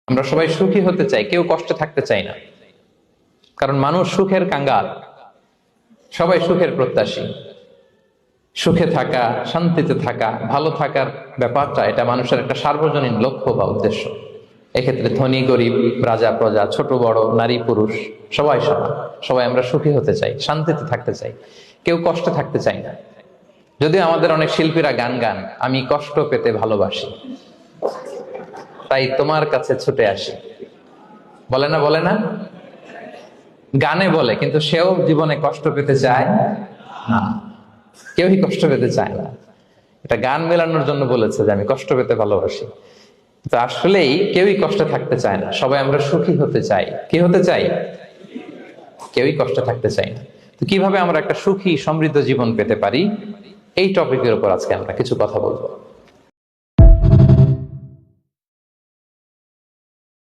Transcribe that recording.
আমরা সবাই সুখী হতে চাই, কেউ কষ্টে থাকতে চাই না। কারণ মানুষ সুখের কাঙ্গাল, সবাই সুখের প্রত্যাশী। সুখে থাকা, শান্তিতে থাকা, ভালো থাকার ব্যাপারটা এটা মানুষের একটা সার্বজনীন লক্ষ্য বা উদ্দেশ্য। এক্ষেত্রে ধনী গরিব, রাজা প্রজা, ছোট বড়, নারী পুরুষ সবাই সমান। সবাই আমরা সুখী হতে চাই, শান্তিতে থাকতে চাই, কেউ কষ্টে থাকতে চাই না। যদিও আমাদের অনেক শিল্পীরা গান গান, আমি কষ্ট পেতে ভালোবাসি, তাই তোমার কাছে ছুটে আসি, বলে না? বলে না? গানে বলে, কিন্তু সেও জীবনে কষ্ট পেতে চায় না। কেউই কষ্ট পেতে চায় না। এটা গান মেলানোর জন্য বলেছে যে আমি কষ্ট পেতে ভালোবাসি। তো আসলেই কেউই কষ্টে থাকতে চায় না, সবাই আমরা সুখী হতে চাই। কি হতে চাই? কেউই কষ্টে থাকতে চাই না। তো কিভাবে আমরা একটা সুখী সমৃদ্ধ জীবন পেতে পারি, এই টপিকের উপর আজকে আমরা কিছু কথা বলবো।